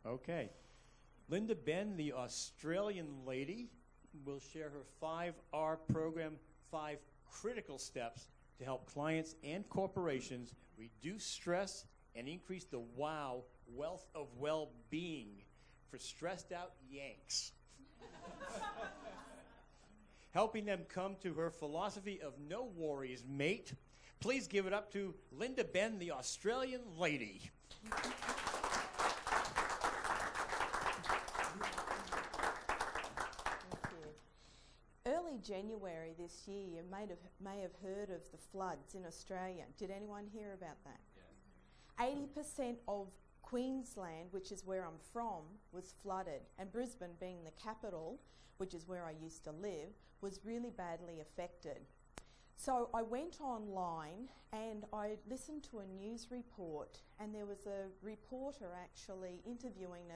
Okay. Linda Benn, the Australian lady, will share her 5R program, 5 critical steps to help clients and corporations reduce stress and increase the WOW, wealth of well-being, for stressed out Yanks. Helping them come to her philosophy of no worries, mate. Please give it up to Linda Benn, the Australian lady. Early January this year, you may have heard of the floods in Australia. Did anyone hear about that? Yes. 80% of Queensland, which is where I'm from, was flooded, and Brisbane, being the capital, which is where I used to live, was really badly affected. So I went online and I listened to a news report, and there was a reporter actually interviewing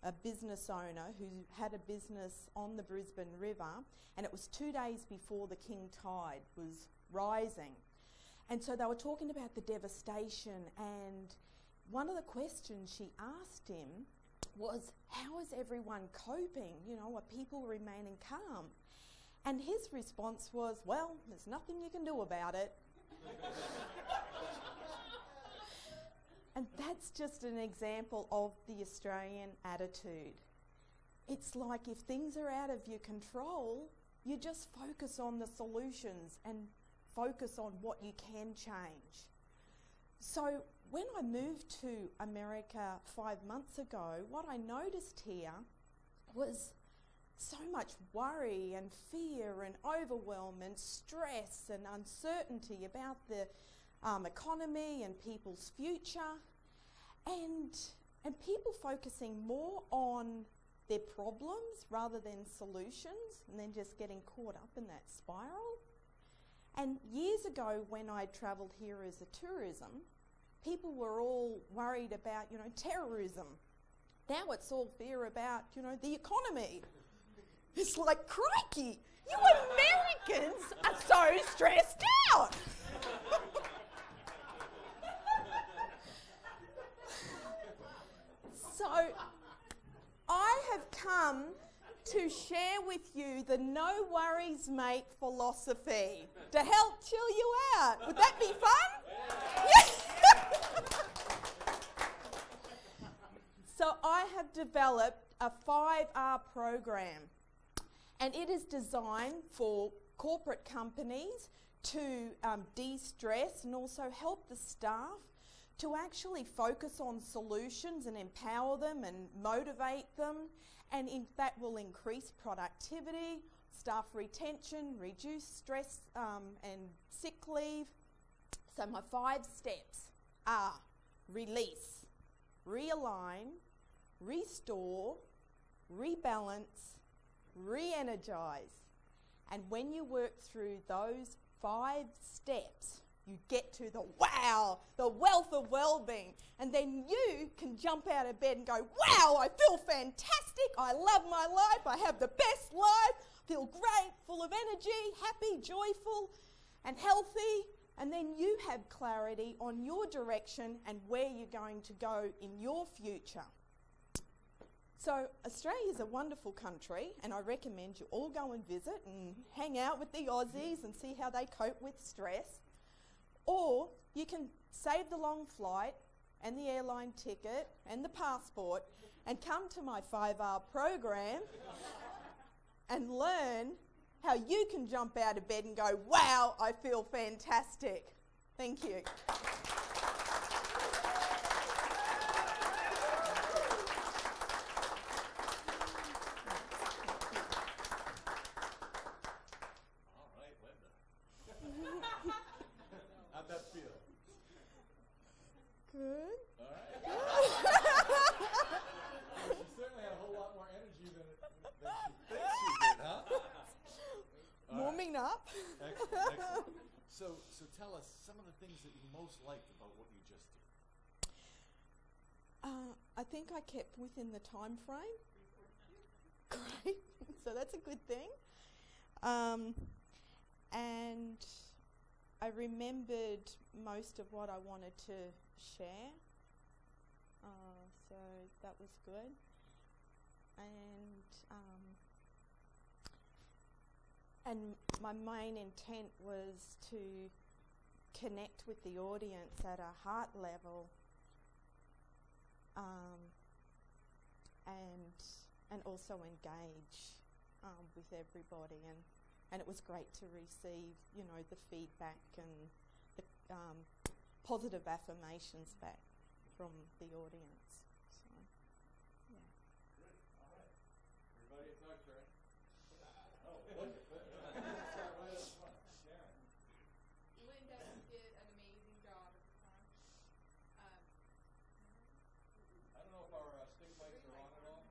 a business owner who had a business on the Brisbane River, and it was 2 days before the king tide was rising. And so they were talking about the devastation, and one of the questions she asked him was, how is everyone coping? You know, are people remaining calm? And his response was, well, there's nothing you can do about it. And that's just an example of the Australian attitude. It's like if things are out of your control, you just focus on the solutions and focus on what you can change. So when I moved to America 5 months ago, what I noticed here was so much worry and fear and overwhelm and stress and uncertainty about the economy and people's future, and people focusing more on their problems rather than solutions, and then just getting caught up in that spiral. And years ago, when I travelled here as a tourism, people were all worried about, you know, terrorism. Now it's all fear about, you know, the economy. It's like, crikey, you Americans are so stressed out. So I have come to share with you the no worries mate philosophy to help chill you out. Would that be fun? So I have developed a 5R program, and it is designed for corporate companies to de-stress and also help the staff to actually focus on solutions and empower them and motivate them, and that will increase productivity, staff retention, reduce stress and sick leave. So my 5 steps are release, realign, restore, rebalance, re-energize. And when you work through those 5 steps, you get to the wow, the wealth of well-being. And then you can jump out of bed and go, wow, I feel fantastic, I love my life, I have the best life, feel great, full of energy, happy, joyful, and healthy. And then you have clarity on your direction and where you're going to go in your future. So Australia is a wonderful country, and I recommend you all go and visit and hang out with the Aussies and see how they cope with stress. Or you can save the long flight and the airline ticket and the passport and come to my 5R program and learn how you can jump out of bed and go, wow, I feel fantastic. Thank you. How'd that feel? Good. All right. She certainly had a whole lot more energy than she thinks she did, huh? Warming up. Excellent, excellent. So tell us some of the things that you most liked about what you just did. I think I kept within the time frame. Great. So that's a good thing. And I remembered most of what I wanted to share. so that was good. And my main intent was to connect with the audience at a heart level, and also engage with everybody, and it was great to receive, you know, the feedback and the positive affirmations back from the audience. So, yeah. Good. All right. Everybody, it's our turn. Oh, wonderful. Start right up front. Sharon. Linda, you did an amazing job at the front. I don't know if our stick lights are on at all.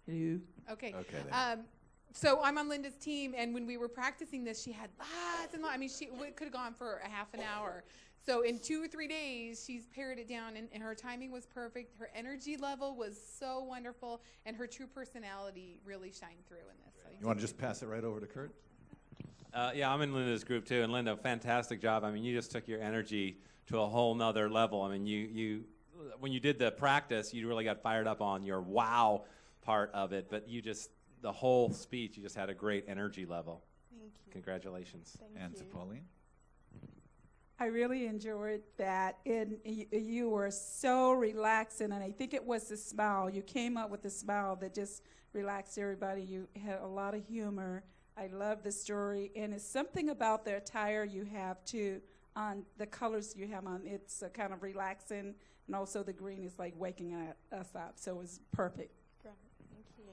Hello. Okay. Okay. Then. So I'm on Linda's team, and when we were practicing this, she had lots and lots. I mean, she could have gone for a half an hour. So in 2 or 3 days, she's pared it down, and her timing was perfect. Her energy level was so wonderful, and her true personality really shined through in this. So You want to just pass it right over to Kurt? Yeah, I'm in Linda's group too, and Linda, fantastic job. I mean, you just took your energy to a whole nother level. I mean, you when you did the practice, you really got fired up on your wow part of it, but the whole speech, you just had a great energy level. Thank you. Congratulations. Thank And you. to Pauline? I really enjoyed that. You were so relaxing, and I think it was the smile. You came up with a smile that just relaxed everybody. You had a lot of humor. I love the story, and it's something about the attire you have, too, on the colors you have on. It's kind of relaxing, and also the green is like waking us up, so it was perfect. Great. Thank you.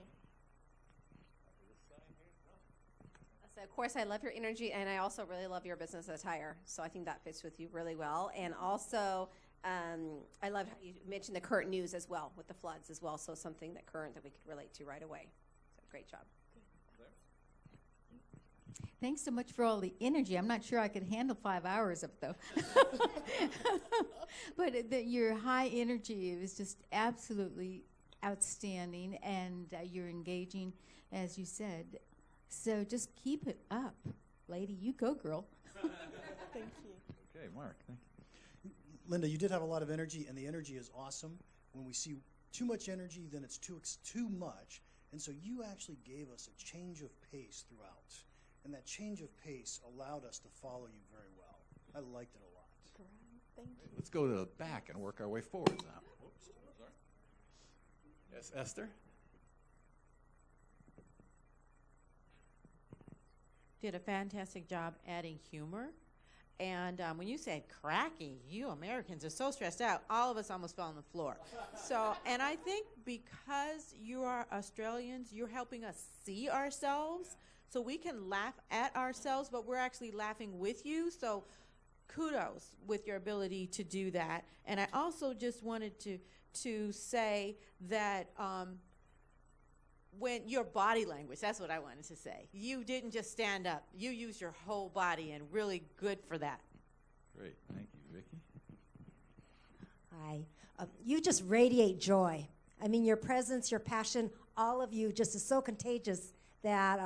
So of course, I love your energy, and I also really love your business attire. So I think that fits with you really well. And also, I love how you mentioned the current news as well, with the floods as well. So something that current that we could relate to right away. So great job. Thanks so much for all the energy. I'm not sure I could handle 5 hours of it, though. But your high energy was just absolutely outstanding, and you're engaging, as you said. So just keep it up, lady. You go, girl. Thank you. Okay, Mark, thank you. Linda, you did have a lot of energy, and the energy is awesome. When we see too much energy, then it's too much. And so you actually gave us a change of pace throughout. And that change of pace allowed us to follow you very well. I liked it a lot. Great. Thank you. Let's go to the back and work our way forward now. Whoops, sorry. Yes, Esther? Did a fantastic job adding humor. And when you said cracking, you Americans are so stressed out, all of us almost fell on the floor. So, and I think because you are Australians, you're helping us see ourselves, so we can laugh at ourselves, but we're actually laughing with you. So kudos with your ability to do that. And I also just wanted to say that when your body language, that's what I wanted to say. You didn't just stand up. You used your whole body, and really good for that. Great, thank you. Vicki? Hi. You just radiate joy. I mean, your presence, your passion, all of you just is so contagious that,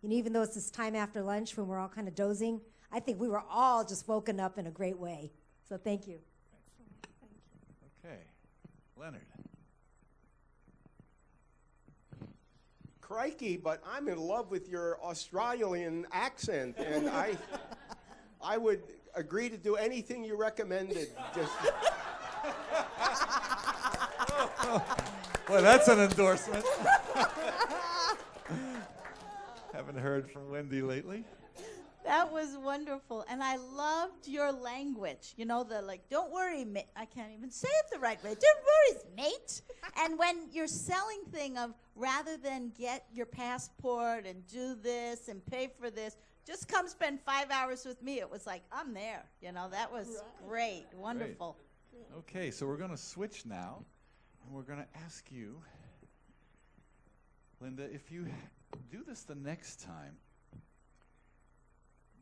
even though it's this time after lunch when we're all kind of dozing, I think we were all just woken up in a great way. So thank you. Thank you. Okay. Leonard? Crikey, but I'm in love with your Australian accent, and I would agree to do anything you recommended. Just Well, that's an endorsement. Haven't heard from Wendy lately. That was wonderful, and I loved your language. You know, the like, don't worry, mate. I can't even say it the right way. Don't worry, mate. And when you're selling thing of rather than get your passport and do this and pay for this, just come spend 5 hours with me. It was like, I'm there. You know, that was great, wonderful. Great. Okay, so we're going to switch now, and we're going to ask you, Linda, if you do this the next time,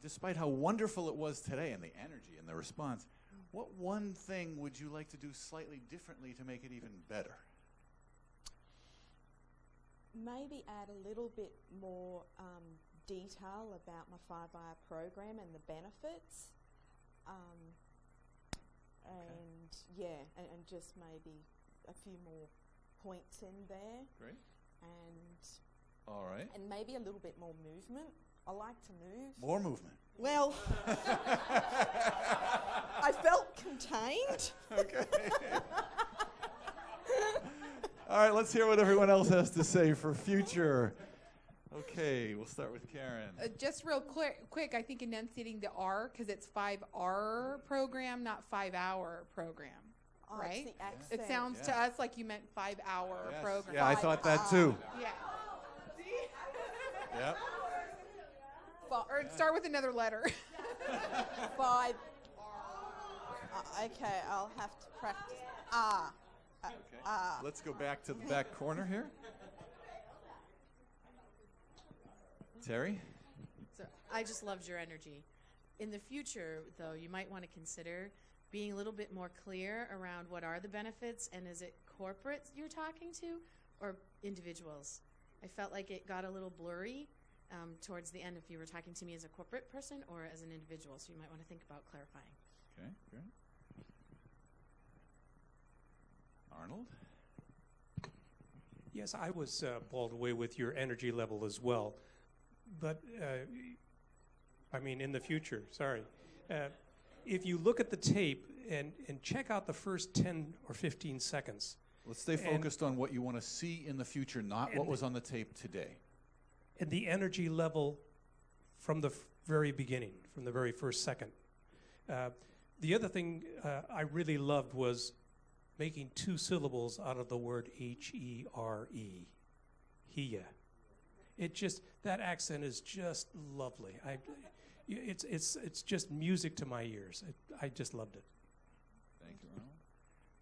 despite how wonderful it was today and the energy and the response, what one thing would you like to do slightly differently to make it even better? Maybe add a little bit more detail about my 5-hour program and the benefits. and and just maybe a few more points in there. Great. And all right. And maybe a little bit more movement. I like to move. More movement. Well, I felt contained. Okay. All right, let's hear what everyone else has to say for future. Okay, we'll start with Karen. Just real quick, I think enunciating the R, because it's 5R program, not 5-hour program, right? It's the accent. It sounds to us like you meant 5-hour program. Yeah, I thought that too. Yeah. Yep. Or start with another letter. 5. Okay, I'll have to practice. Okay. Let's go back to the back corner here. Terry? So I just loved your energy. In the future, though, you might want to consider being a little bit more clear around what are the benefits, and is it corporate you're talking to or individuals? I felt like it got a little blurry towards the end if you were talking to me as a corporate person or as an individual, so you might want to think about clarifying. Okay, great. Arnold? Yes, I was blown away with your energy level as well. But, I mean, in the future, sorry. If you look at the tape and check out the first 10 or 15 seconds. Let's stay focused on what you want to see in the future, not what was on the tape today. And the energy level from the very beginning, from the very first second. The other thing I really loved was making 2 syllables out of the word H-E-R-E. Hia. It just, that accent is just lovely. It's just music to my ears. I just loved it. Thank you, Arnold.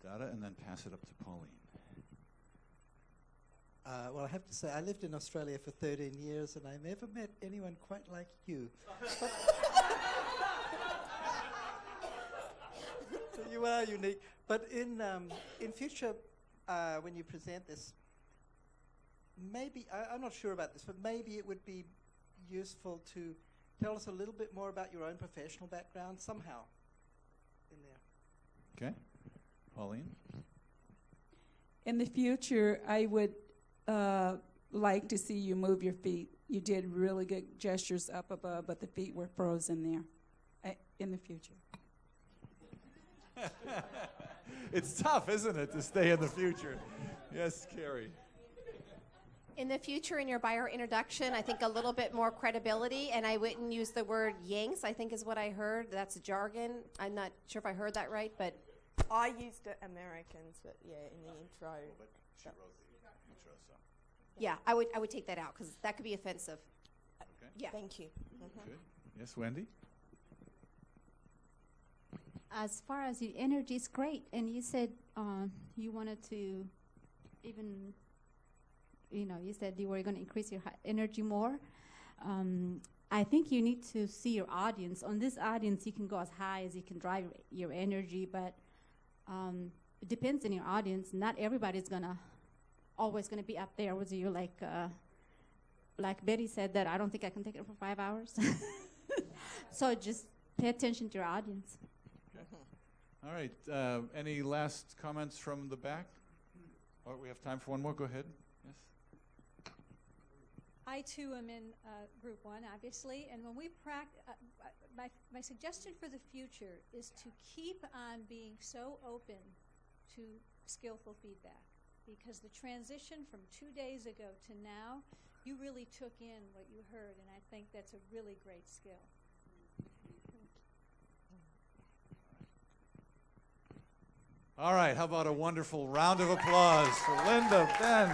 Dada, and then pass it up to Pauline. Well, I have to say, I lived in Australia for 13 years, and I never met anyone quite like you. You are unique. But in future, when you present this, maybe, I'm not sure about this, but maybe it would be useful to tell us a little bit more about your own professional background somehow in there. Okay. Pauline? In the future, I would like to see you move your feet. You did really good gestures up above, but the feet were frozen there in the future. It's tough, isn't it, to stay in the future? Yes, Carrie. In the future, in your buyer introduction, I think a little bit more credibility, and I wouldn't use the word Yanks, I think is what I heard. That's jargon. I'm not sure if I heard that right, but... I used it Americans, but yeah, in the intro. But she wrote the intro, so... Yeah, I would take that out, because that could be offensive. Okay. Yeah. Thank you. Good. Yes, Wendy? As far as your energy is great, and you said you wanted to even, you said you were going to increase your energy more. I think you need to see your audience. On this audience, you can go as high as you can drive your energy, but it depends on your audience. Not everybody's always gonna be up there with you. Like Betty said, that I don't think I can take it for 5 hours. So just pay attention to your audience. All right. Any last comments from the back? Or we have time for one more. Go ahead. Yes. I too am in Group 1, obviously, and when we practice, my suggestion for the future is to keep on being so open to skillful feedback, because the transition from 2 days ago to now, you really took in what you heard, and I think that's a really great skill. All right, how about a wonderful round of applause for Linda, Benn,